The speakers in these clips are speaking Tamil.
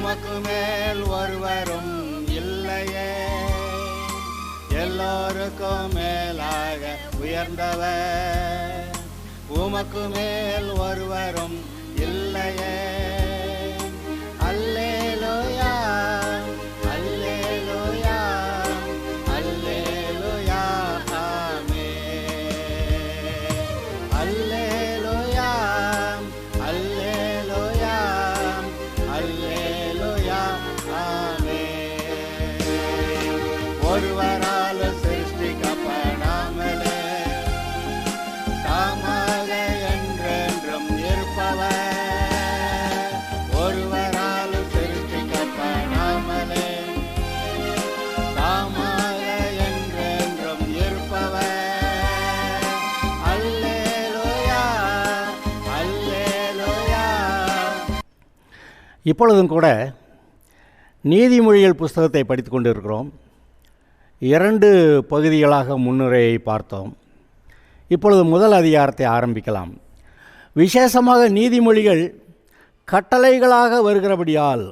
உமக்கு மேல் ஒருவரும் இல்லையே, எல்லோருக்கும் மேலாக உயர்ந்தவர். உமக்கு மேல் ஒருவரும் இல்லையே. அல்லேலூயா, அல்லேலூயா, அல்லேலூயா, ஆமென். அல்லேலூயா, அல்லேலூயா, அல்லேலூயா, ஆமென். ஒருவரால் சிருஷ்டிக்கப்படாமலே தாமாக என்றென்றும் இருப்பவர். ஒருவரால் சிருஷ்டிக்கப்படாமலே தாமாக என்றென்றும் இருப்பவர். அல்லேலூயா, அல்லேலூயா. இப்பொழுதும் கூட நீதிமொழிகள் புஸ்தகத்தை படித்து கொண்டிருக்கிறோம். 2 பகுதிகளாக முன்னுரையை பார்த்தோம். இப்பொழுது முதல் அதிகாரத்தை ஆரம்பிக்கலாம். விசேஷமாக நீதிமொழிகள் கட்டளைகளாக வருகிறபடியால்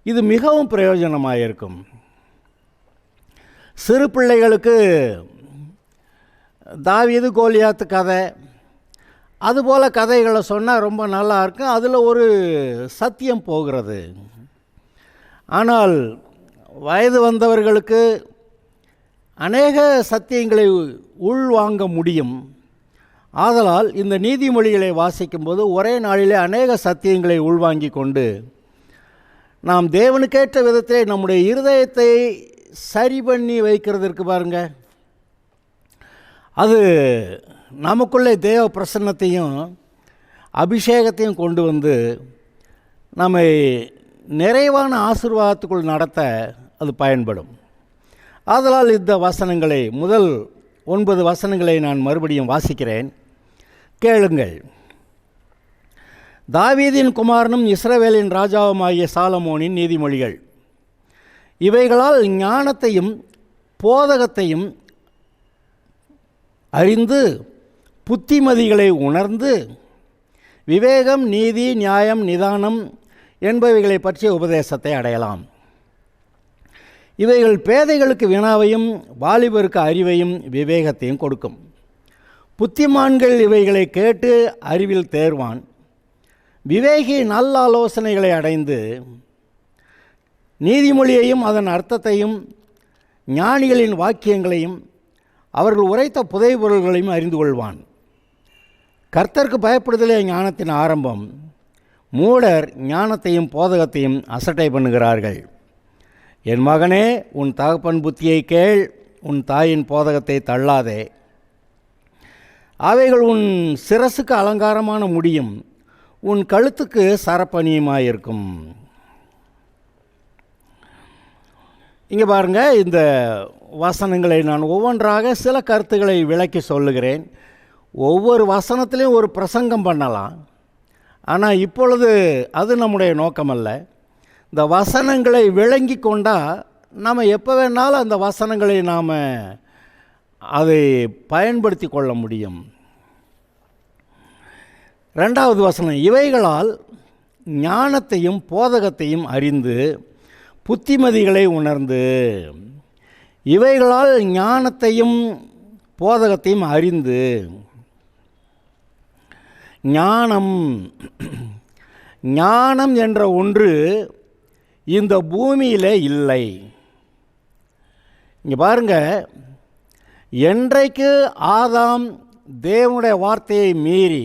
இது மிகவும் பிரயோஜனமாக இருக்கும். சிறு பிள்ளைகளுக்கு தாவீது கோலியாத்து கதை அதுபோல் கதைகளை சொன்னால் ரொம்ப நல்லா இருக்கும். அதில் ஒரு சத்தியம் போகிறது. ஆனால் வயது வந்தவர்களுக்கு அநேக சத்தியங்களை உள்வாங்க முடியும். ஆதலால் இந்த நீதிமொழிகளை வாசிக்கும்போது ஒரே நாளிலே அநேக சத்தியங்களை உள்வாங்கி கொண்டு நாம் தேவனுக்கேற்ற விதத்தில் நம்முடைய இருதயத்தை சரி பண்ணி வைக்கிறதுக்கு பாருங்க, அது நமக்குள்ளே தேவ பிரசன்னத்தையும் அபிஷேகத்தையும் கொண்டு வந்து நம்மை நிறைவான ஆசீர்வாதத்துக்குள் நடத்த அது பயன்படும். ஆதலால் இந்த வசனங்களை முதல் 9 வசனங்களை நான் மறுபடியும் வாசிக்கிறேன், கேளுங்கள். தாவீதின் குமாரனும் இஸ்ரவேலின் ராஜாவுமாகிய சாலமோனின் நீதிமொழிகள். இவைகளால் ஞானத்தையும் போதகத்தையும் அறிந்து புத்திமதிகளை உணர்ந்து விவேகம், நீதி, நியாயம், நிதானம் என்பவைகளை பற்றிய உபதேசத்தை அடையலாம். இவைகள் பேதைகளுக்கு வினாவையும் வாலிபருக்கு அறிவையும் விவேகத்தையும் கொடுக்கும். புத்திமான்கள் இவைகளை கேட்டு அறிவில் தேர்வான். விவேகி நல்ல ஆலோசனைகளை அடைந்து நீதிமொழியையும் அதன் அர்த்தத்தையும் ஞானிகளின் வாக்கியங்களையும் அவர்கள் உரைத்த புதைபொருள்களையும் அறிந்து கொள்வான். கர்த்தருக்கு பயப்படுதலே ஞானத்தின் ஆரம்பம். மூடர் ஞானத்தையும் போதகத்தையும் அசட்டை பண்ணுகிறார்கள். என் மகனே, உன் தகப்பன் புத்தியை கேள், உன் தாயின் போதகத்தை தள்ளாதே. அவைகள் உன் சிரசுக்கு அலங்காரமான முடியும், உன் கழுத்துக்கு சரப்பணியுமாயிருக்கும். இங்கே பாருங்கள், இந்த வசனங்களை நான் ஒவ்வொன்றாக சில கருத்துக்களை விளக்கி சொல்லுகிறேன். ஒவ்வொரு வசனத்திலையும் ஒரு பிரசங்கம் பண்ணலாம். ஆனால் இப்பொழுது அது நம்முடைய நோக்கமல்ல. இந்த வசனங்களை விளங்கி கொண்டால் நம்ம எப்போ வேணாலும் அந்த வசனங்களை நாம் அதை பயன்படுத்தி கொள்ள முடியும். 2வது வசனம், இவைகளால் ஞானத்தையும் போதகத்தையும் அறிந்து புத்திமதிகளை உணர்ந்து. இவைகளால் ஞானத்தையும் போதகத்தையும் அறிந்து. ஞானம் என்ற ஒன்று இந்த பூமியில் இல்லை. இங்கே பாருங்கள், என்றைக்கு ஆதாம் தேவனுடைய வார்த்தையை மீறி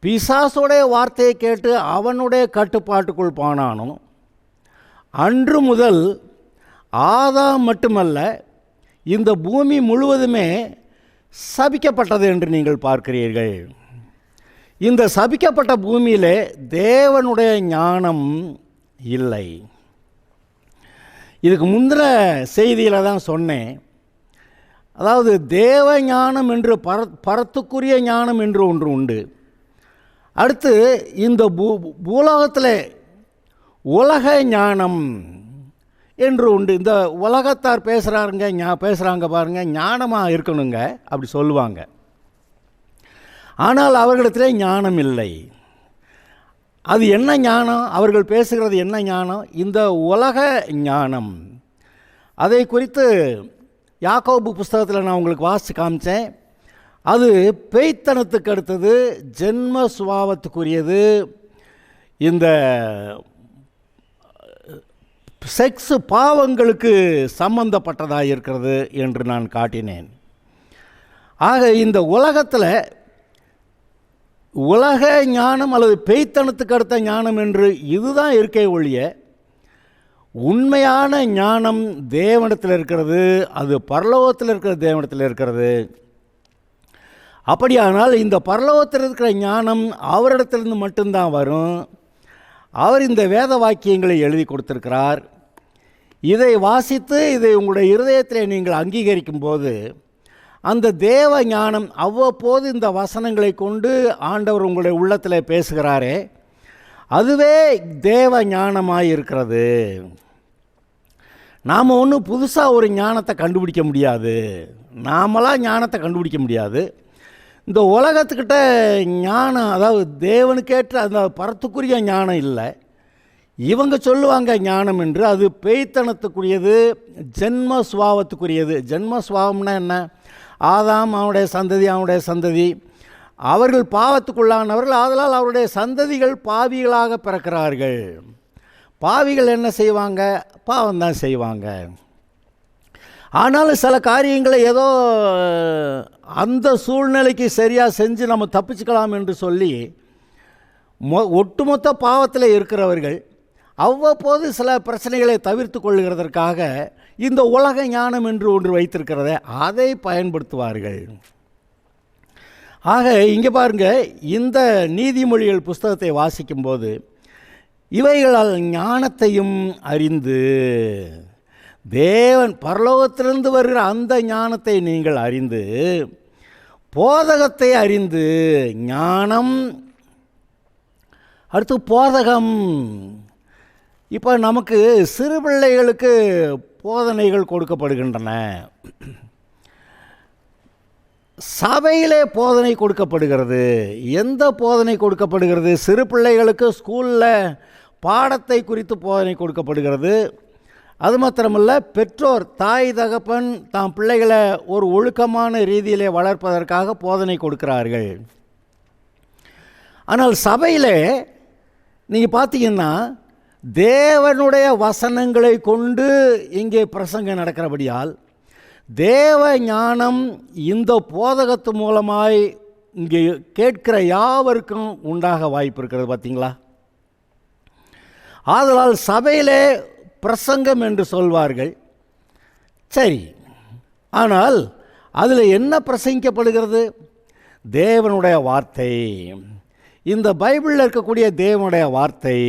பிசாசுடைய வார்த்தையை கேட்டு அவனுடைய கட்டுப்பாட்டுக்குள் போனானோ அன்று முதல் ஆதாம் மட்டுமல்ல, இந்த பூமி முழுவதுமே சபிக்கப்பட்டது என்று நீங்கள் பார்க்கிறீர்கள். இந்த சபிக்கப்பட்ட பூமியிலே தேவனுடைய ஞானம் இல்லை. இதுக்கு முந்தின செய்தியில் தான் சொன்னேன். அதாவது தேவ ஞானம் என்று பரத்துக்குரிய ஞானம் என்று ஒன்று உண்டு. அடுத்து இந்த பூலோகத்தில் உலக ஞானம் என்று உண்டு. இந்த உலகத்தார் பேசுகிறாங்க பாருங்கள், ஞானமாக இருக்கணுங்க அப்படி சொல்லுவாங்க. ஆனால் அவர்களிடத்திலே ஞானம் இல்லை. அது என்ன ஞானம்? அவர்கள் பேசுகிறது என்ன ஞானம்? இந்த உலக ஞானம். அதை குறித்து யாக்கோபு புஸ்தகத்தில் நான் உங்களுக்கு வாசித்து காமிச்சேன். அது பேய்த்தனத்துக்கு அடுத்தது, ஜென்ம சுபாவத்துக்குரியது, இந்த செக்ஸ் பாவங்களுக்கு சம்பந்தப்பட்டதாக இருக்கிறது என்று நான் காட்டினேன். ஆக இந்த உலகத்தில் உலக ஞானம் அல்லது பேய்த்தனத்துக்கு அடுத்த ஞானம் என்று இதுதான் இருக்கே ஒழிய, உண்மையான ஞானம் தேவனிடத்தில் இருக்கிறது. அது பரலோகத்தில் இருக்கிற தேவனிடத்தில் இருக்கிறது. அப்படியானால் இந்த பரலோகத்தில் இருக்கிற ஞானம் அவரிடத்திலிருந்து மட்டும்தான் வரும். அவர் இந்த வேத வாக்கியங்களை எழுதி கொடுத்திருக்கிறார். இதை வாசித்து இதை உங்களுடைய இருதயத்தில் நீங்கள் அங்கீகரிக்கும் போது அந்த தேவ ஞானம் அவ்வப்போது இந்த வசனங்களை கொண்டு ஆண்டவர் உங்களுடைய உள்ளத்தில் பேசுகிறாரே, அதுவே தேவ ஞானமாக இருக்கிறது. நாம் ஒன்றும் புதுசாக ஒரு ஞானத்தை கண்டுபிடிக்க முடியாது. நாமளாக ஞானத்தை கண்டுபிடிக்க முடியாது. இந்த உலகத்துக்கிட்ட ஞானம், அதாவது தேவனுக்கேற்ற அந்த பரத்துக்குரிய ஞானம் இல்லை. இவங்க சொல்லுவாங்க ஞானம் என்று. அது பேய்த்தனத்துக்குரியது, ஜென்ம சுபாவத்துக்குரியது. ஜென்ம சுபாவம்னா என்ன? ஆதாம் அவனுடைய சந்ததி அவர்கள் பாவத்துக்குள்ளானவர்கள். ஆதலால் அவருடைய சந்ததிகள் பாவிகளாக பிறக்கிறார்கள். பாவிகள் என்ன செய்வாங்க? பாவம்தான் செய்வாங்க. ஆனாலும் சில காரியங்களை ஏதோ அந்த சூழ்நிலைக்கு சரியாக செஞ்சு நம்ம தப்பிச்சுக்கலாம் என்று சொல்லி ஒட்டுமொத்த பாவத்தில் இருக்கிறவர்கள் அவ்வப்போது சில பிரச்சனைகளை தவிர்த்து கொள்ளுகிறதற்காக இந்த உலக ஞானம் என்று ஒன்று வைத்திருக்கிறத அதை பயன்படுத்துவார்கள். ஆக இங்கே பாருங்க, இந்த நீதிமொழிகள் புஸ்தகத்தை வாசிக்கும்போது இவைகளால் ஞானத்தையும் அறிந்து, தேவன் பரலோகத்திலிருந்து வருகிற அந்த ஞானத்தை நீங்கள் அறிந்து, போதகத்தை அறிந்து, ஞானம் அடுத்து போதகம். இப்போ நமக்கு சிறு பிள்ளைகளுக்கு போதனைகள் கொடுக்கப்படுகின்றன. சபையிலே போதனை கொடுக்கப்படுகிறது. எந்த போதனை கொடுக்கப்படுகிறது? சிறு பிள்ளைகளுக்கு ஸ்கூலில் பாடத்தை குறித்து போதனை கொடுக்கப்படுகிறது. அது மாத்திரமல்ல, பெற்றோர் தாய் தகப்பன் தாம் பிள்ளைகளை ஒரு ஒழுக்கமான ரீதியிலே வளர்ப்பதற்காக போதனை கொடுக்கிறார்கள். ஆனால் சபையில் நீங்கள் பார்த்தீங்கன்னா தேவனுடைய வசனங்களை கொண்டு இங்கே பிரசங்கம் நடக்கிறபடியால் தேவ ஞானம் இந்த போதகத்து மூலமாய் இங்கே கேட்கிற யாவருக்கும் உண்டாக வாய்ப்பு இருக்கிறது. பார்த்தீங்களா? ஆதலால் சபையிலே பிரசங்கம் என்று சொல்வார்கள். சரி, ஆனால் அதில் என்ன பிரசங்கிக்கப்படுகிறது? தேவனுடைய வார்த்தை. இந்த பைபிளில் இருக்கக்கூடிய தேவனுடைய வார்த்தை.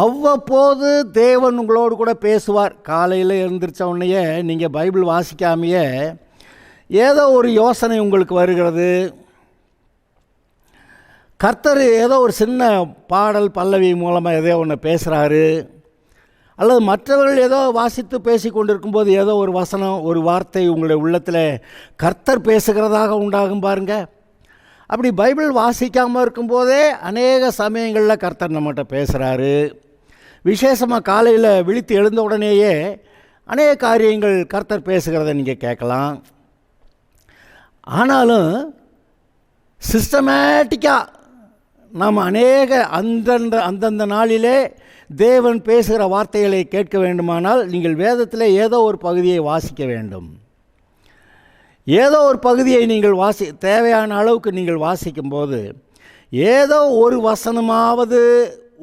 அவ்வப்போது தேவன் உங்களோடு கூட பேசுவார். காலையில் எழுந்திரிச்ச உடனேயே நீங்கள் பைபிள் வாசிக்காமையே ஏதோ ஒரு யோசனை உங்களுக்கு வருகிறது. கர்த்தர் ஏதோ ஒரு சின்ன பாடல் பல்லவி மூலமாக ஏதோ ஒன்று பேசுகிறாரு. அல்லது மற்றவர்கள் ஏதோ வாசித்து பேசி கொண்டிருக்கும்போது ஏதோ ஒரு வசனம், ஒரு வார்த்தை உங்களுடைய உள்ளத்தில் கர்த்தர் பேசுகிறதாக உண்டாகும் பாருங்க. அப்படி பைபிள் வாசிக்காமல் இருக்கும்போதே அநேக சமயங்களில் கர்த்தர் நம்மகிட்ட பேசுகிறாரு. விசேஷமாக காலையில் விழித்து எழுந்த உடனேயே அநேக காரியங்கள் கர்த்தர் பேசுகிறத நீங்கள் கேட்கலாம். ஆனாலும் சிஸ்டமேட்டிக்காக நாம் அநேக அந்தந்த நாளிலே தேவன் பேசுகிற வார்த்தைகளை கேட்க வேண்டுமானால் நீங்கள் வேதத்தில் ஏதோ ஒரு பகுதியை வாசிக்க வேண்டும். ஏதோ ஒரு பகுதியை நீங்கள் தேவையான அளவுக்கு நீங்கள் வாசிக்கும்போது ஏதோ ஒரு வசனமாவது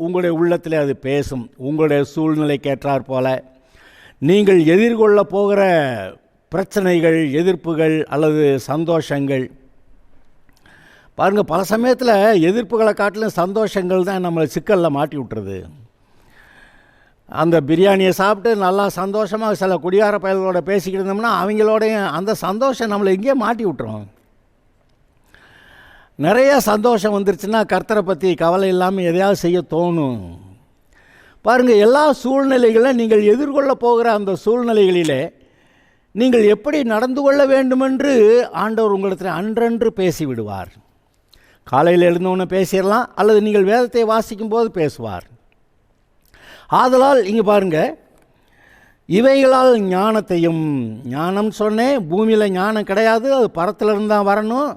உங்களுடைய உள்ளத்தில் அது பேசும். உங்களுடைய சூழ்நிலைக்கு ஏற்றாற் போல நீங்கள் எதிர்கொள்ள போகிற பிரச்சனைகள், எதிர்ப்புகள் அல்லது சந்தோஷங்கள். பாருங்கள், பல சமயத்தில் எதிர்ப்புகளை காட்டிலும் சந்தோஷங்கள் தான் நம்மளை சிக்கலில் மாட்டி விட்டுறது. அந்த பிரியாணியை சாப்பிட்டு நல்லா சந்தோஷமாக சில குடியார பயல்களோட பேசிக்கிட்டு இருந்தோம்னா அவங்களோடையும் அந்த சந்தோஷம் நம்மளை எங்கேயே மாட்டி விட்டுரும். நிறைய சந்தோஷம் வந்துருச்சுன்னா கர்த்தரை பற்றி கவலை இல்லாமல் எதையாவது செய்ய தோணும். பாருங்கள், எல்லா சூழ்நிலைகளிலும் நீங்கள் எதிர்கொள்ள போகிற அந்த சூழ்நிலைகளிலே நீங்கள் எப்படி நடந்து கொள்ள வேண்டுமென்று ஆண்டவர் உங்களிடத்தில் அன்றன்று பேசிவிடுவார். காலையில் எழுந்தவுடனே பேசிடலாம், அல்லது நீங்கள் வேதத்தை வாசிக்கும்போது பேசுவார். ஆதலால் இங்கே பாருங்கள், இவைகளால் ஞானத்தையும், ஞானம் சொன்னேன், பூமியில் ஞானம் கிடையாது, அது பரத்திலிருந்து தான் வரணும்.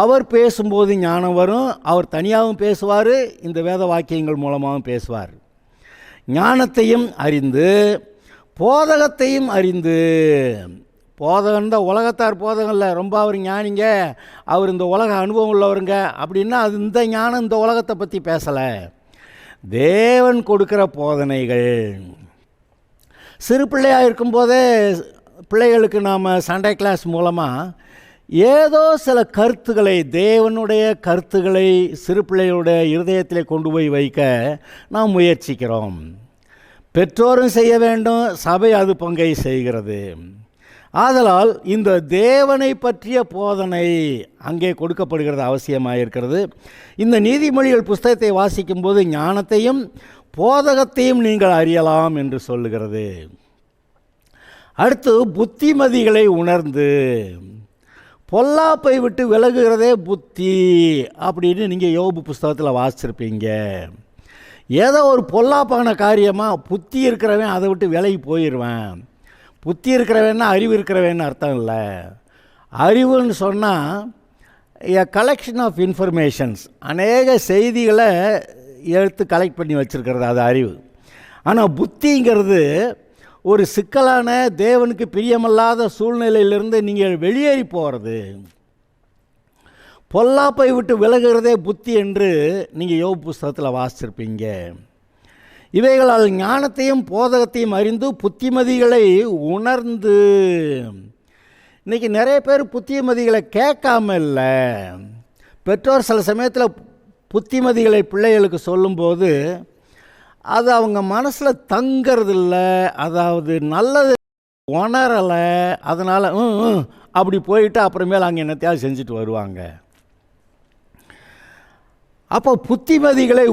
அவர் பேசும்போது ஞானம் வரும். அவர் தனியாகவும் பேசுவார், இந்த வேத வாக்கியங்கள் மூலமாகவும் பேசுவார். ஞானத்தையும் அறிந்து போதகத்தையும் அறிந்து, போதகம் தான் உலகத்தார் போதகம் இல்லை, ரொம்ப அவர் ஞானிங்க, அவர் இந்த உலக அனுபவம் உள்ளவருங்க அப்படின்னா அது இந்த ஞானம் இந்த உலகத்தை பற்றி பேசலை. தேவன் கொடுக்குற போதனைகள். சிறு பிள்ளையாக இருக்கும்போதே பிள்ளைகளுக்கு நாம் சண்டே கிளாஸ் மூலமாக ஏதோ சில கருத்துக்களை, தேவனுடைய கருத்துக்களை சிறு பிள்ளைகளுடைய இருதயத்தில் கொண்டு போய் வைக்க நாம் முயற்சிக்கிறோம். பெற்றோரும் செய்ய வேண்டும், சபை அது பங்கை செய்கிறது. ஆதலால் இந்த தேவனை பற்றிய போதனை அங்கே கொடுக்கப்படுகிறது, அவசியமாக இருக்கிறது. இந்த நீதிமொழிகள் புஸ்தகத்தை வாசிக்கும்போது ஞானத்தையும் போதகத்தையும் நீங்கள் அறியலாம் என்று சொல்லுகிறது. அடுத்து புத்திமதிகளை உணர்ந்து, பொல்லாப்பை விட்டு விலகுகிறதே புத்தி அப்படின்னு நீங்கள் யோபு புஸ்தகத்தில் வாசிச்சிருப்பீங்க. ஏதோ ஒரு பொல்லாப்பான காரியமாக புத்தி இருக்கிறவன் அதை விட்டு விலகி போயிடுவேன். புத்தி இருக்கிறவன்னா அறிவு இருக்கிறவன்னு அர்த்தம் இல்லை. அறிவுன்னு சொன்னால் எ கலெக்ஷன் ஆஃப் இன்ஃபர்மேஷன்ஸ், அநேக செய்திகளை எடுத்து கலெக்ட் பண்ணி வச்சுருக்கிறது, அது அறிவு. ஆனால் புத்திங்கிறது ஒரு சிக்கலான, தேவனுக்கு பிரியமல்லாத சூழ்நிலையிலிருந்து நீங்கள் வெளியேறி போகிறது. பொல்லாப்பை விட்டு விலகுகிறதே புத்தி என்று நீங்கள் யோபு புஸ்தகத்தில் வாசிச்சிருப்பீங்க. இவைகளால் ஞானத்தையும் போதகத்தையும் அறிந்து புத்திமதிகளை உணர்ந்து. இன்றைக்கி நிறைய பேர் புத்திமதிகளை கேட்காம இல்லை. பெற்றோர் சில சமயத்தில் புத்திமதிகளை பிள்ளைகளுக்கு சொல்லும்போது அது அவங்க மனசில் தங்கிறதில்ல, அதாவது நல்லது உணரலை. அதனால் அப்படி போயிட்டு அப்புறமேல அங்கே என்னத்தையாவது செஞ்சுட்டு வருவாங்க. அப்போ புத்திமதிகளை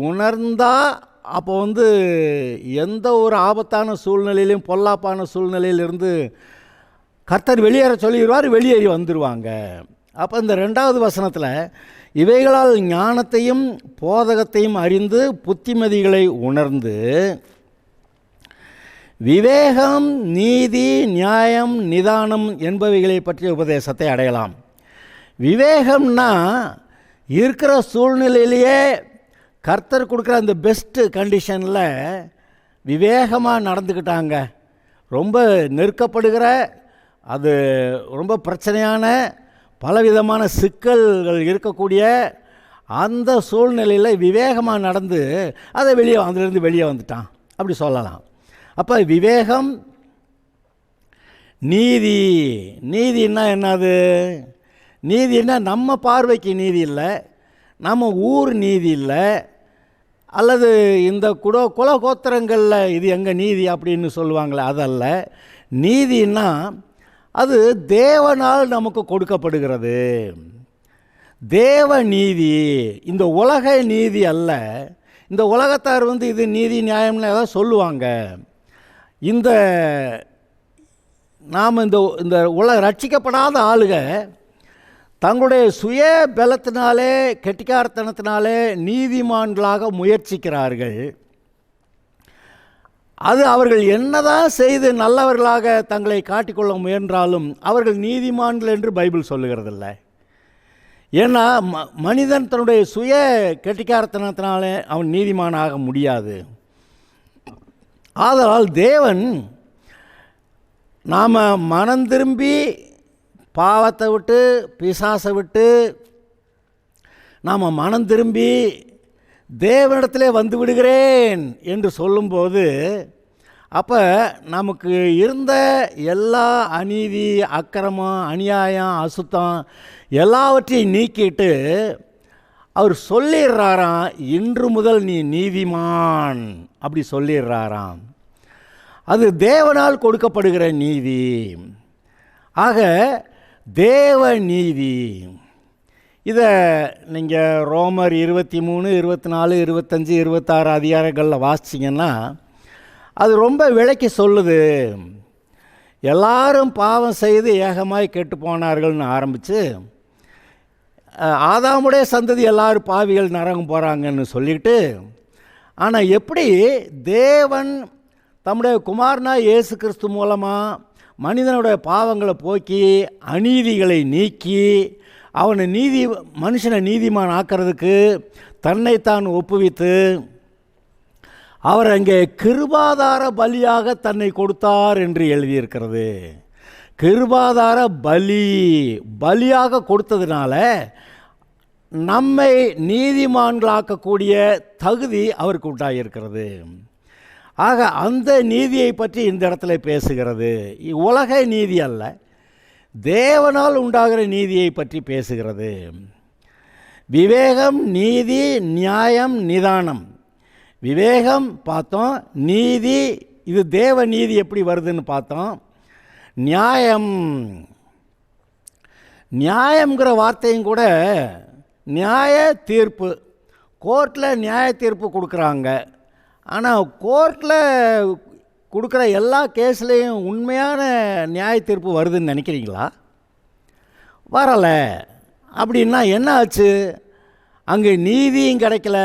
உணர்ந்தால் அப்போ எந்த ஒரு ஆபத்தான சூழ்நிலையிலையும், பொல்லாப்பான சூழ்நிலையிலிருந்து கர்த்தர் வெளியேற சொல்லிடுவார், வெளியேறி வந்துடுவாங்க. அப்போ இந்த 2வது வசனத்தில் இவைகளால் ஞானத்தையும் போதகத்தையும் அறிந்து புத்திமதிகளை உணர்ந்து விவேகம், நீதி, நியாயம், நிதானம் என்பவைகளை பற்றிய உபதேசத்தை அடையலாம். விவேகம்னா இருக்கிற சூழ்நிலையிலேயே கர்த்தர் கொடுக்குற அந்த பெஸ்ட்டு கண்டிஷனில் விவேகமாக நடந்துக்கிட்டாங்க. ரொம்ப நெருக்கப்படுகிற, அது ரொம்ப பிரச்சனையான, பலவிதமான சிக்கல்கள் இருக்கக்கூடிய அந்த சூழ்நிலையில் விவேகமாக நடந்து அதை அதிலிருந்து வெளியே வந்துட்டான் அப்படி சொல்லலாம். அப்போ விவேகம், நீதி. நீதின்னா என்னது? நீதின்னா நம்ம பார்வைக்கு நீதி இல்லை, நம்ம ஊர் நீதி இல்லை, அல்லது இந்த குல கோத்திரங்களில் இது எங்கள் நீதி அப்படின்னு சொல்லுவாங்களே அதல்ல. நீதின்னா அது தேவனால் நமக்கு கொடுக்கப்படுகிறது. தேவ நீதி, இந்த உலக நீதி அல்ல. இந்த உலகத்தார் இது நீதி நியாயம்னு ஏதாவது சொல்லுவாங்க. நாம் இந்த ரட்சிக்கப்படாத ஆளுக தங்களுடைய சுய பலத்தினாலே, கெட்டிக்காரத்தனத்தினாலே நீதிமான்களாக முயற்சிக்கிறார்கள். அது அவர்கள் என்னதான் செய்து நல்லவர்களாக தங்களை காட்டிக்கொள்ள முயன்றாலும் அவர்கள் நீதிமான்கள் என்று பைபிள் சொல்லுகிறதில்ல. ஏன்னா மனிதன் தன்னுடைய சுய கெட்டிக்காரத்தனத்தினாலே அவன் நீதிமானாக முடியாது. ஆதலால் தேவன் நாம் மனம் திரும்பி பாவத்தை விட்டு, பிசாசை விட்டு நாம் மனம் திரும்பி தேவனிடத்திலே வந்து விடுகிறேன் என்று சொல்லும்போது, அப்போ நமக்கு இருந்த எல்லா அநீதி, அக்கிரமம், அநியாயம், அசுத்தம் எல்லாவற்றையும் நீக்கிட்டு அவர் சொல்லிடுறாராம், இன்று முதல் நீ நீதிமான் அப்படி சொல்லிடுறாராம். அது தேவனால் கொடுக்கப்படுகிற நீதி. ஆக தேவ நீதி. இதை நீங்கள் ரோமர் 23, 24, 25, 26 அதிகாரங்களில் வாசிச்சிங்கன்னா அது ரொம்ப விளக்கி சொல்லுது. எல்லாரும் பாவம் செய்து ஏகமாய் கெட்டு போனார்கள்னு ஆரம்பித்து ஆதாமுடைய சந்ததி எல்லாரும் பாவிகள் நரகம் போகிறாங்கன்னு சொல்லிட்டு, ஆனால் எப்படி தேவன் தம்முடைய குமாரனா இயேசு கிறிஸ்து மூலமாக மனிதனுடைய பாவங்களை போக்கி அநீதிகளை நீக்கி அவனை மனுஷனை நீதிமான் ஆக்கிறதுக்கு தன்னைத்தான் ஒப்புவித்து அவர் அங்கே கிருபாதார பலியாக தன்னை கொடுத்தார் என்று எழுதியிருக்கிறது. கிருபாதார பலியாக கொடுத்ததுனால நம்மை நீதிமான்களாக்கக்கூடிய தகுதி அவருக்கு உண்டாகியிருக்கிறது. ஆக அந்த நீதியை பற்றி இந்த இடத்துல பேசுகிறது. உலக நீதி அல்ல, தேவனால் உண்டாகிற நீதியை பற்றி பேசுகிறது. விவேகம், நீதி, நியாயம், நிதானம். விவேகம் பார்த்தோம், நீதி இது தேவ நீதி எப்படி வருதுன்னு பார்த்தோம். நியாயம்ங்கிற வார்த்தையும் கூட நியாய தீர்ப்பு, கோர்ட்டில் நியாய தீர்ப்பு கொடுக்குறாங்க. ஆனால் கோர்ட்டில் கொடுக்குற எல்லா கேஸ்லேயும் உண்மையான நியாய தீர்ப்பு வருதுன்னு நினைக்கிறீங்களா? வரலை. அப்படின்னா என்ன ஆச்சு? அங்கே நீதியும் கிடைக்கல,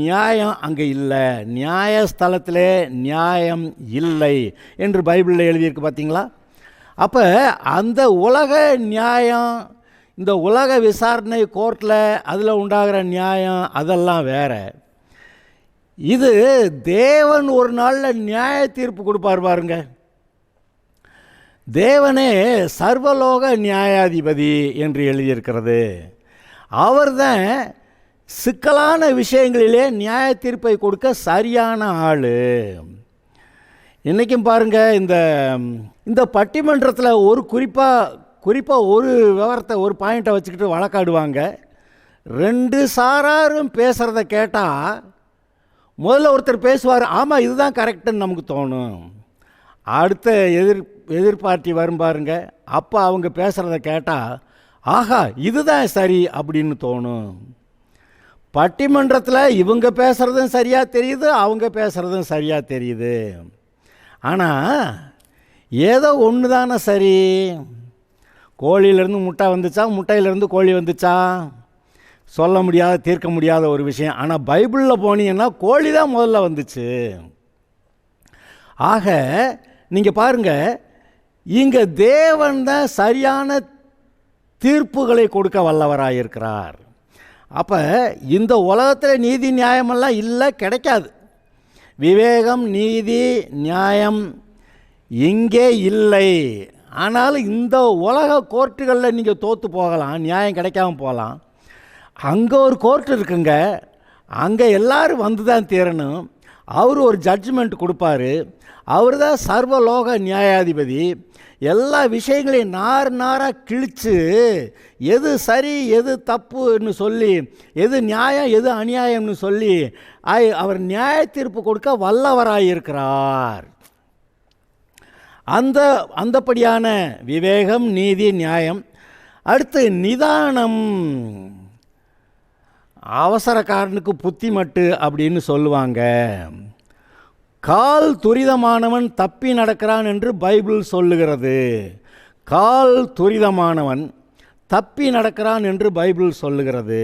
நியாயம் அங்கே இல்லை. நியாயஸ்தலத்தில் நியாயம் இல்லை என்று பைபிளில் எழுதியிருக்கு பார்த்தீங்களா? அப்போ அந்த உலக நியாயம், இந்த உலக விசாரணை கோர்ட்டில் அதில் உண்டாகிற நியாயம் அதெல்லாம் வேறு. இது தேவன் ஒரு நாளில் நியாய தீர்ப்பு கொடுப்பார் பாருங்க. தேவனே சர்வலோக நியாயாதிபதி என்று எழுதியிருக்கிறது. அவர்தான் சிக்கலான விஷயங்களிலே நியாய தீர்ப்பை கொடுக்க சரியான ஆள். இன்றைக்கும் பாருங்கள், இந்த பட்டிமன்றத்தில் ஒரு குறிப்பாக ஒரு விவரத்தை, ஒரு பாயிண்ட்டை வச்சுக்கிட்டு வழக்காடுவாங்க. ரெண்டு சாராரும் பேசுகிறத கேட்டால் முதல்ல ஒருத்தர் பேசுவார், ஆமாம் இதுதான் கரெக்டுன்னு நமக்கு தோணும். அடுத்த எதிர்பார்ட்டி வரும் பாருங்க, அப்போ அவங்க பேசுகிறத கேட்டால் ஆஹா இதுதான் சரி அப்படின்னு தோணும். பட்டிமன்றத்தில் இவங்க பேசுகிறதும் சரியாக தெரியுது, அவங்க பேசுகிறதும் சரியாக தெரியுது. ஆனால் ஏதோ ஒன்று தானே சரி. கோழியிலேருந்து முட்டை வந்துச்சா, முட்டையிலேருந்து கோழி வந்துச்சா, சொல்ல முடியாத, தீர்க்க முடியாத ஒரு விஷயம். ஆனால் பைபிளில் போனீங்கன்னா கோழி தான் முதல்ல வந்துச்சு. ஆக நீங்கள் பாருங்கள், இங்கே தேவன் தான் சரியான தீர்ப்புகளை கொடுக்க வல்லவராக இருக்கிறார். அப்போ இந்த உலகத்தில் நீதி நியாயமெல்லாம் இல்லை, கிடைக்காது. விவேகம், நீதி, நியாயம் இங்கே இல்லை. ஆனாலும் இந்த உலக கோர்ட்டுகளில் நீங்கள் தோற்று போகலாம், நியாயம் கிடைக்காம போகலாம். அங்கே ஒரு கோர்ட் இருக்குங்க, அங்கே எல்லோரும் வந்து தான் தீரணும். அவர் ஒரு ஜட்ஜ்மெண்ட் கொடுப்பார். அவர் தான் சர்வலோக நியாயாதிபதி. எல்லா விஷயங்களையும் நாராக கிழித்து எது சரி எது தப்புன்னு சொல்லி, எது நியாயம் எது அநியாயம்னு சொல்லி அவர் நியாய தீர்ப்பு கொடுக்க வல்லவராயிருக்கிறார். அந்தபடியான விவேகம், நீதி, நியாயம். அடுத்து நிதானம். அவசரக்காரனுக்கு புத்தி மட்டு அப்படின்னு சொல்லுவாங்க. கால் துரிதமானவன் தப்பி நடக்கிறான் என்று பைபிள் சொல்லுகிறது. கால் துரிதமானவன் தப்பி நடக்கிறான் என்று பைபிள் சொல்லுகிறது.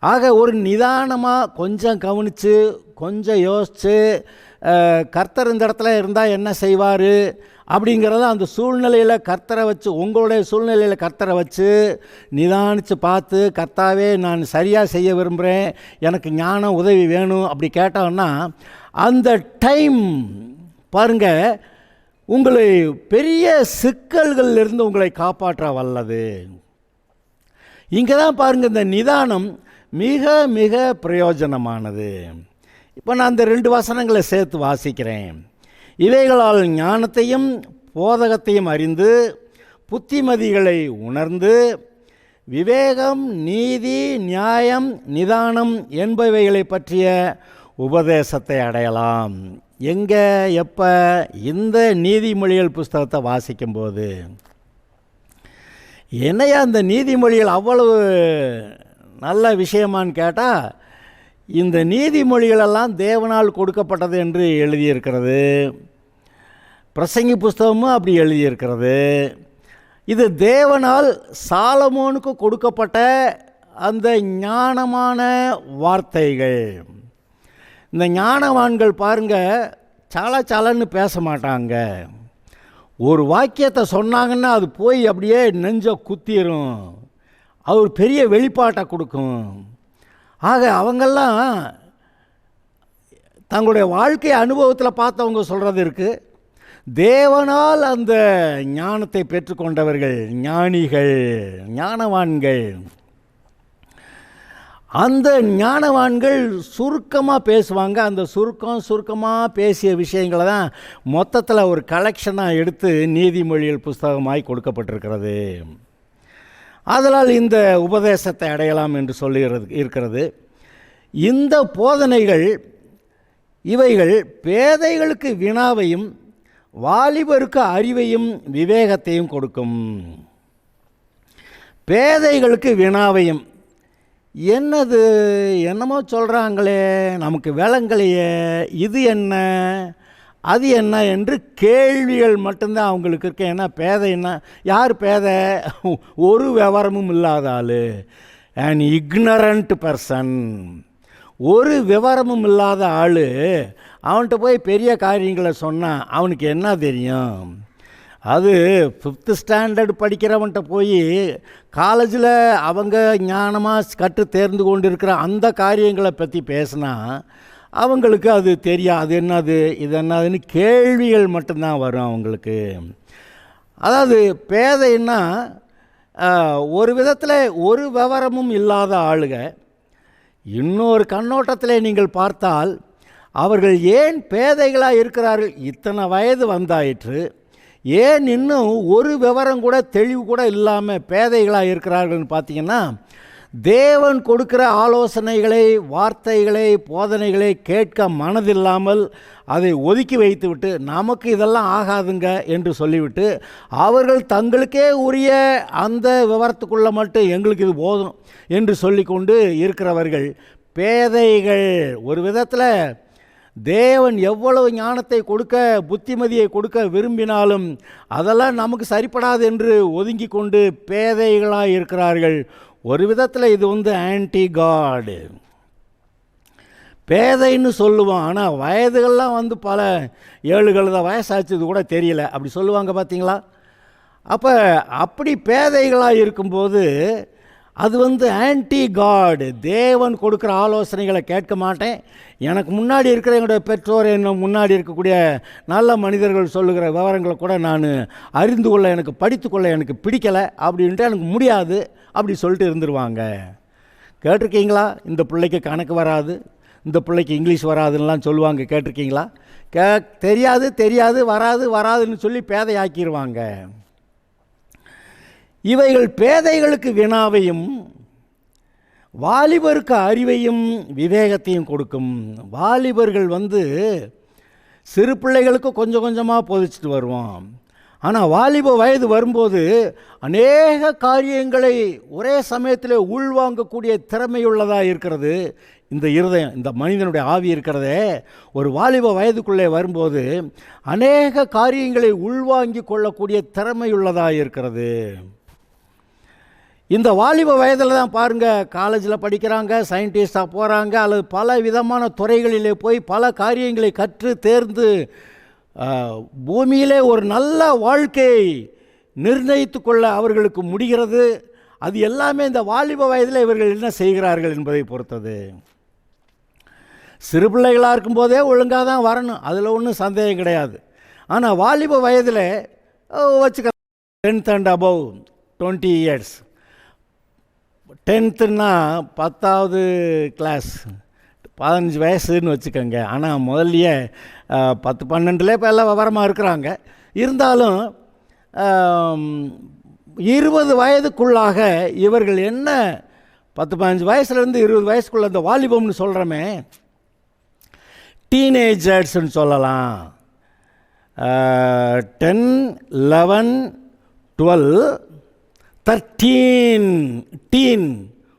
ஆக ஒரு நிதானமாக கொஞ்சம் கவனித்து, கொஞ்சம் யோசித்து, கர்த்தர் இந்த இடத்துல இருந்தால் என்ன செய்வார் அப்படிங்கிறத அந்த சூழ்நிலையில் கர்த்தரை வச்சு, உங்களுடைய சூழ்நிலையில் கர்த்தரை வச்சு நிதானித்து பார்த்து, கர்த்தாவே நான் சரியாக செய்ய விரும்புகிறேன், எனக்கு ஞானம் உதவி வேணும் அப்படி கேட்டோன்னா அந்த டைம் பாருங்கள் உங்களை பெரிய சிக்கல்களிலிருந்து உங்களை காப்பாற்ற வல்லது. இங்கே தான் பாருங்கள் இந்த நிதானம் மிக மிக பிரயோஜனமானது. இப்போ நான் அந்த 2 வசனங்களை சேர்த்து வாசிக்கிறேன். இவைகளால் ஞானத்தையும் போதகத்தையும் அறிந்து புத்திமதிகளை உணர்ந்து விவேகம், நீதி, நியாயம், நிதானம் என்பவைகளை பற்றிய உபதேசத்தை அடையலாம். எங்கே, எப்போ? இந்த நீதிமொழிகள் புஸ்தகத்தை வாசிக்கும்போது. என்னையா இந்த நீதிமொழிகள் அவ்வளவு நல்ல விஷயமான்னு கேட்டால், இந்த நீதிமொழிகளெல்லாம் தேவனால் கொடுக்கப்பட்டது என்று எழுதியிருக்கிறது. பிரசங்கி புஸ்தகமும் அப்படி எழுதியிருக்கிறது. இது தேவனால் சாலமோனுக்கு கொடுக்கப்பட்ட அந்த ஞானமான வார்த்தைகள். இந்த ஞானவான்கள் பாருங்க, சாலன்னு பேச மாட்டாங்க. ஒரு வாக்கியத்தை சொன்னாங்கன்னா அது போய் அப்படியே நெஞ்ச குத்திரும். அது ஒரு பெரிய வெளிப்பாட்டை கொடுக்கும். ஆக அவங்கெல்லாம் தங்களுடைய வாழ்க்கை அனுபவத்தில் பார்த்தவங்க சொல்கிறது இருக்குது. தேவனால் அந்த ஞானத்தை பெற்றுக்கொண்டவர்கள் ஞானிகள், ஞானவான்கள். அந்த ஞானவான்கள் சுருக்கமாக பேசுவாங்க. அந்த சுருக்கமாக பேசிய விஷயங்களை தான் மொத்தத்தில் ஒரு கலெக்ஷனாக எடுத்து நீதிமொழிகள் புஸ்தகமாய் கொடுக்கப்பட்டிருக்கிறது. அதனால் இந்த உபதேசத்தை அடையலாம் என்று இருக்கிறது. இந்த போதனைகள் இவைகள் பேதைகளுக்கு வினாவையும் வாலிபருக்கு அறிவையும் விவேகத்தையும் கொடுக்கும். பேதைகளுக்கு வினாவையும், என்னது என்னமோ சொல்கிறாங்களே, நமக்கு விளங்கலையே, இது என்ன அது என்ன என்று கேள்விகள் மட்டும்தான் அவங்களுக்கு இருக்கு. ஏன்னா பேதைன்னா யார் பேதை? ஒரு விவரமும் இல்லாத ஆள், an ignorant person. ஒரு விவரமும் இல்லாத ஆள் அவன்கிட்ட போய் பெரிய காரியங்களை சொன்னால் அவனுக்கு என்ன தெரியும்? அது 5th ஸ்டாண்டர்ட் படிக்கிறவன்கிட்ட போய் காலேஜில் அவங்க ஞானமாக கற்று தேர்ந்து கொண்டு இருக்கிற அந்த காரியங்களை பற்றி பேசினா அவங்களுக்கு அது தெரியாது. அது என்னது இது என்னதுன்னு கேள்விகள் மட்டும்தான் வரும் அவங்களுக்கு. அதாவது பேதைன்னா ஒரு விதத்தில் ஒரு விவரமும் இல்லாத ஆளுங்க. இன்னொரு கண்ணோட்டத்தில் நீங்கள் பார்த்தால் அவர்கள் ஏன் பேதைகளாக இருக்கிறார்கள்? இத்தனை வயது வந்தாயிற்று, ஏன் இன்னும் ஒரு விவரம் கூட தெளிவு கூட இல்லாமல் பேதைகளாக இருக்கிறார்கள்னு பார்த்தீங்கன்னா, தேவன் கொடுக்கிற ஆலோசனைகளை, வார்த்தைகளை, போதனைகளை கேட்க மனதில்லாமல் அதை ஒதுக்கி வைத்துவிட்டு நமக்கு இதெல்லாம் ஆகாதுங்க என்று சொல்லிவிட்டு அவர்கள் தங்களுக்கே உரிய அந்த விவரத்துக்குள்ளே மட்டும் எங்களுக்கு இது போதும் என்று சொல்லிக்கொண்டு இருக்கிறவர்கள் பேதைகள். ஒரு விதத்தில் தேவன் எவ்வளவு ஞானத்தை கொடுக்க, புத்திமதியை கொடுக்க விரும்பினாலும் அதெல்லாம் நமக்கு சரிப்படாது என்று ஒதுங்கி கொண்டு பேதைகளாக இருக்கிறார்கள். ஒரு விதத்தில் இது ஆன்டி காடு, பேதைன்னு சொல்லுவோம். ஆனால் வயதுகள்லாம் பல 7 வயசாச்சது கூட தெரியல, அப்படி சொல்லுவாங்க பார்த்தீங்களா? அப்போ அப்படி பேதைகளாக இருக்கும்போது அது ஆன்டி காடு. தேவன் கொடுக்குற ஆலோசனைகளை கேட்க மாட்டேன், எனக்கு முன்னாடி இருக்கிற என்னுடைய பெற்றோர், என்ன முன்னாடி இருக்கக்கூடிய நல்ல மனிதர்கள் சொல்லுகிற விவரங்களை கூட நான் அறிந்து கொள்ள, எனக்கு படித்துக்கொள்ள எனக்கு பிடிக்கலை, அப்படின்ட்டு எனக்கு முடியாது அப்படி சொல்லிட்டு இருந்துருவாங்க. கேட்டிருக்கீங்களா? இந்த பிள்ளைக்கு கணக்கு வராது, இந்த பிள்ளைக்கு இங்கிலீஷ் வராதுன்னெலாம் சொல்லுவாங்க. கேட்டிருக்கீங்களா? தெரியாது வராதுன்னு சொல்லி பேதையாக்கிடுவாங்க. இவைகள் பேதைகளுக்கு வினாவையும் வாலிபருக்கு அறிவையும் விவேகத்தையும் கொடுக்கும். வாலிபர்கள் சிறு பிள்ளைகளுக்கு கொஞ்சம் கொஞ்சமாக போதிச்சுட்டு வருவோம். ஆனால் வாலிப வயது வரும்போது அநேக காரியங்களை ஒரே சமயத்தில் உள்வாங்கக்கூடிய திறமையுள்ளதாக இருக்கிறது இந்த இருதயம், இந்த மனிதனுடைய ஆவி இருக்கிறதே. ஒரு வாலிப வயதுக்குள்ளே வரும்போது அநேக காரியங்களை உள்வாங்கி கொள்ளக்கூடிய திறமையுள்ளதாக இருக்கிறது. இந்த வாலிப வயதில் தான் பாருங்கள், காலேஜில் படிக்கிறாங்க, சயின்டிஸ்டாக போகிறாங்க, அல்லது பல விதமான துறைகளிலே போய் பல காரியங்களை கற்று தேர்ந்து பூமியிலே ஒரு நல்ல வாழ்க்கையை நிர்ணயித்து கொள்ள அவர்களுக்கு முடிகிறது. அது எல்லாமே இந்த வாலிப வயதில் இவர்கள் என்ன செய்கிறார்கள் என்பதை பொறுத்தது. சிறு பிள்ளைகளாக இருக்கும்போதே ஒழுங்காக தான் வரணும், அதில் ஒன்றும் சந்தேகம் கிடையாது. ஆனால் வாலிப வயதில் வச்சுக்க 10th and above 20 years, 10th 10வது கிளாஸ் 15 வயசுன்னு வச்சுக்கோங்க. ஆனால் முதல்லையே 10-12 இப்போ எல்லாம் விவரமாக இருக்கிறாங்க. இருந்தாலும் 20 வயதுக்குள்ளாக இவர்கள் என்ன 10-15 வயசுலேருந்து 20 வயசுக்குள்ள அந்த வாலிபம்னு சொல்கிறோமே, டீனேஜர்ஸ்ன்னு சொல்லலாம். 10, 11, 12, 13, teen,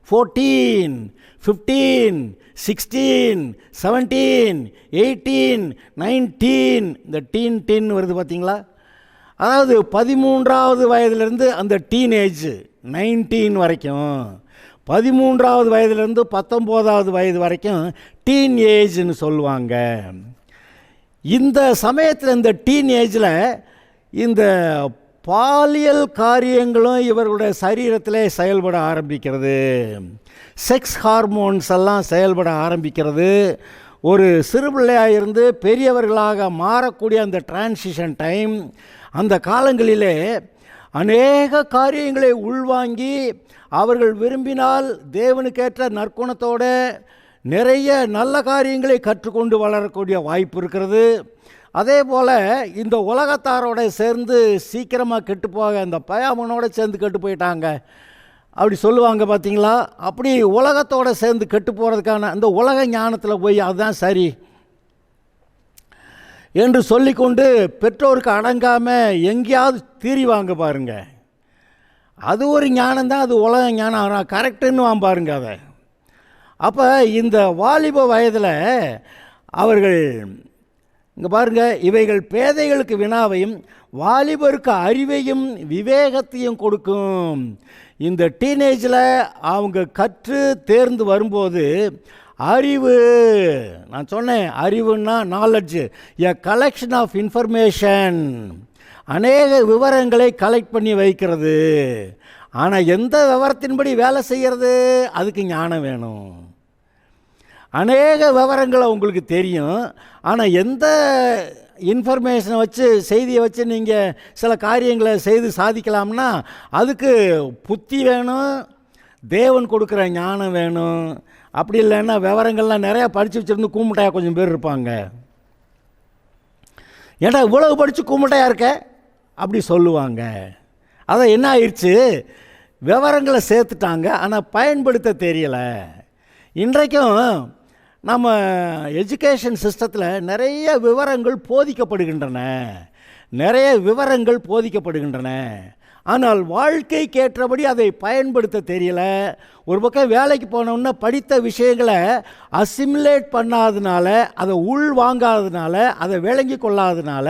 14, 15, 16, 17, 18, 19, இந்த டீன் வருது பார்த்தீங்களா? அதாவது 13வது வயதிலிருந்து அந்த டீனேஜ் 19 வரைக்கும், 13வது வயதிலிருந்து 19வது வயது வரைக்கும் டீன் ஏஜ்னு சொல்லுவாங்க. இந்த சமயத்தில் இந்த டீன் ஏஜில் இந்த பாலியல் காரியங்களும் இவர்களுடைய சரீரத்திலே செயல்பட ஆரம்பிக்கிறது. செக்ஸ் ஹார்மோன்ஸ் எல்லாம் செயல்பட ஆரம்பிக்கிறது. ஒரு சிறு பிள்ளையாக இருந்து பெரியவர்களாக மாறக்கூடிய அந்த டிரான்சிஷன் டைம், அந்த காலங்களிலே அநேக காரியங்களை உள்வாங்கி அவர்கள் விரும்பினால் தேவனுக்கேற்ற நற்குணத்தோடு நிறைய நல்ல காரியங்களை கற்றுக்கொண்டு வளரக்கூடிய வாய்ப்பு இருக்கிறது. அதே போல் இந்த உலகத்தாரோட சேர்ந்து சீக்கிரமாக கெட்டு போக, இந்த பயாமனோடு சேர்ந்து கெட்டு போயிட்டாங்க அப்படி சொல்லுவாங்க பார்த்தீங்களா. அப்படி உலகத்தோடு சேர்ந்து கெட்டு போகிறதுக்கான அந்த உலக ஞானத்தில் போய் அதுதான் சரி என்று சொல்லிக்கொண்டு பெற்றோருக்கு அடங்காமல் எங்கேயாவது தீரிவாங்க பாருங்க. அது ஒரு ஞானம்தான், அது உலக ஞானம் கரெக்டுன்னு பாருங்க அதை. அப்போ இந்த வாலிப வயதில் அவர்கள் இங்கே பாருங்கள், இவைகள் பேதைகளுக்கு வினாவையும் வாலிபருக்கு அறிவையும் விவேகத்தையும் கொடுக்கும். இந்த டீனேஜில் அவங்க கற்று தேர்ந்து வரும்போது அறிவு, நான் சொன்னேன் அறிவுன்னா knowledge, a collection of information, அநேக விவரங்களை கலெக்ட் பண்ணி வைக்கிறது. ஆனால் எந்த விவரத்தின்படி வேலை செய்கிறது, அதுக்கு ஞானம் வேணும். அநேக விவரங்களை உங்களுக்கு தெரியும், ஆனால் எந்த இன்ஃபர்மேஷனை வச்சு, செய்தியை வச்சு நீங்கள் சில காரியங்களை செய்து சாதிக்கலாம்னா அதுக்கு புத்தி வேணும், தேவன் கொடுக்குற ஞானம் வேணும். அப்படி இல்லைன்னா விவரங்கள்லாம் நிறையா படித்து வச்சுருந்து கூமுட்டையாக கொஞ்சம் பேர் இருப்பாங்க. ஏன்னா இவ்வளவு படித்து கூமுட்டையாக இருக்க அப்படி சொல்லுவாங்க. அதான் என்ன ஆயிடுச்சு, விவரங்களை சேர்த்துட்டாங்க, ஆனால் பயன்படுத்த தெரியலை. இன்றைக்கும் நம்ம எஜுகேஷன் சிஸ்டத்தில் நிறைய விவரங்கள் போதிக்கப்படுகின்றன. ஆனால் வாழ்க்கைக்கு ஏற்றபடி அதை பயன்படுத்த தெரியல. ஒரு பக்கம் வேலைக்கு போனோன்னா படித்த விஷயங்களை அசிமுலேட் பண்ணாதனால, அதை உள் வாங்காததுனால, அதை விளங்கி கொள்ளாததுனால,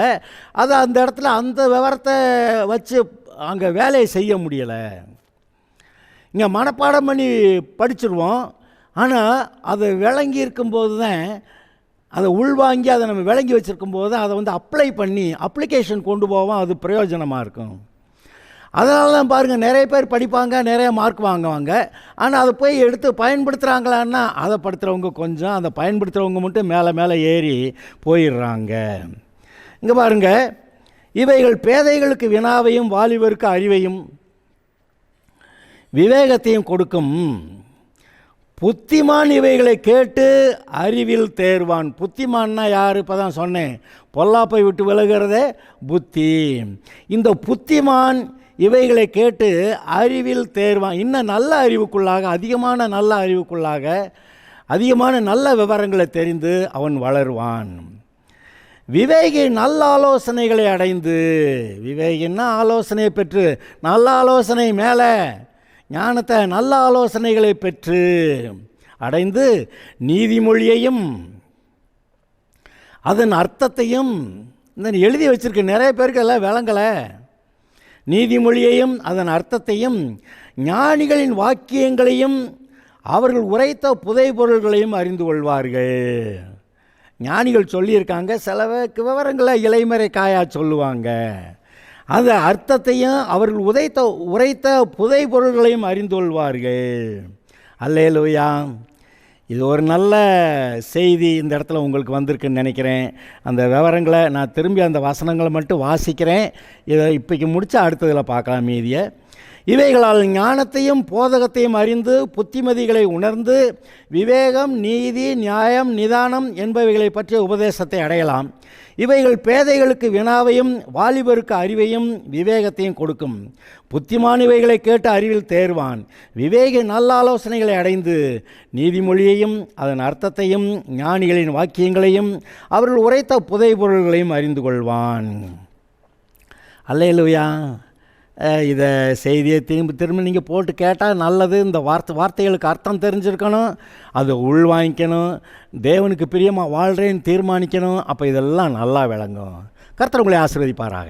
அதை அந்த இடத்துல அந்த விவரத்தை வச்சு அங்கே வேலையை செய்ய முடியலை. இங்கே மனப்பாடம் பண்ணி படிச்சிருவோம், ஆனால் அதை விளங்கி இருக்கும்போது தான், அதை உள்வாங்கி அதை நம்ம விளங்கி வச்சுருக்கும்போது தான் அதை அப்ளை பண்ணி அப்ளிகேஷன் கொண்டு போவோம், அது பிரயோஜனமாக இருக்கும். அதனால தான் பாருங்கள், நிறைய பேர் படிப்பாங்க, நிறைய மார்க் வாங்குவாங்க, ஆனால் அதை போய் எடுத்து பயன்படுத்துகிறாங்களான்னா அதை படுத்துகிறவங்க கொஞ்சம், அதை பயன்படுத்துகிறவங்க மட்டும் மேலே மேலே ஏறி போயிடுறாங்க. இங்கே பாருங்கள், இவைகள் பேதைகளுக்கு வினாவையும் வாலிபருக்கு அறிவையும் விவேகத்தையும் கொடுக்கும். புத்திமான் இவைகளை கேட்டு அறிவில் தேர்வான். புத்திமான்னா யார்? இப்போ தான் சொன்னேன், பொல்லாப்பை விட்டு விலகிறதே புத்தி. இந்த புத்திமான் இவைகளை கேட்டு அறிவில் தேர்வான். இன்னும் நல்ல அறிவுக்குள்ளாக, அதிகமான நல்ல அறிவுக்குள்ளாக, அதிகமான நல்ல விவரங்களை தெரிந்து அவன் வளருவான். விவேகி நல்ல ஆலோசனைகளை அடைந்து, விவேகின்னா ஆலோசனையை பெற்று, நல்ல ஆலோசனை மேலே ஞானத்தை, நல்ல ஆலோசனைகளை பெற்று அடைந்து நீதிமொழியையும் அதன் அர்த்தத்தையும், இந்த எழுதி வச்சிருக்க நிறைய பேருக்கு எல்லாம் விளங்கலை. நீதிமொழியையும் அதன் அர்த்தத்தையும் ஞானிகளின் வாக்கியங்களையும் அவர்கள் உரைத்த புதை பொருள்களையும் அறிந்து கொள்வார்கள். ஞானிகள் சொல்லியிருக்காங்க, சில விவரங்களை இலைமறை காயா சொல்லுவாங்க. அந்த அர்த்தத்தையும் அவர்கள் உரைத்த புதை பொருள்களையும் அறிந்து கொள்வார்கள். அல்லேலூயா. இது ஒரு நல்ல செய்தி இந்த இடத்துல உங்களுக்கு வந்திருக்குன்னு நினைக்கிறேன். அந்த விவரங்களை நான் திரும்பி அந்த வசனங்களை மட்டும் வாசிக்கிறேன். இதை இப்போக்கு முடித்தா அடுத்ததில் பார்க்கலாம் மீதியை. இவைகளால் ஞானத்தையும் போதகத்தையும் அறிந்து புத்திமதிகளை உணர்ந்து விவேகம், நீதி, நியாயம், நிதானம் என்பவைகளை பற்றிய உபதேசத்தை அடையலாம். இவைகள் பேதைகளுக்கு வினாவையும் வாலிபருக்கு அறிவையும் விவேகத்தையும் கொடுக்கும். புத்திமான் இவைகளை கேட்டு அறிவில் தேர்வான். விவேகி நல்ல ஆலோசனைகளை அடைந்து நீதிமொழியையும் அதன் அர்த்தத்தையும் ஞானிகளின் வாக்கியங்களையும் அவர்கள் உரைத்த புதை பொருள்களையும் அறிந்து கொள்வான். அல்லேலூயா. இதை செய்தியை திரும்ப நீங்கள் போட்டு கேட்டால் நல்லது. இந்த வார்த்தைகளுக்கு அர்த்தம் தெரிஞ்சிருக்கணும், அதை உள்வாங்கிக்கணும், தேவனுக்கு பிரியமாக வாழ்கிறேன்னு தீர்மானிக்கணும். அப்போ இதெல்லாம் நல்லா விளங்கும். கர்த்தர் உங்களை ஆசீர்வதிப்பாராக.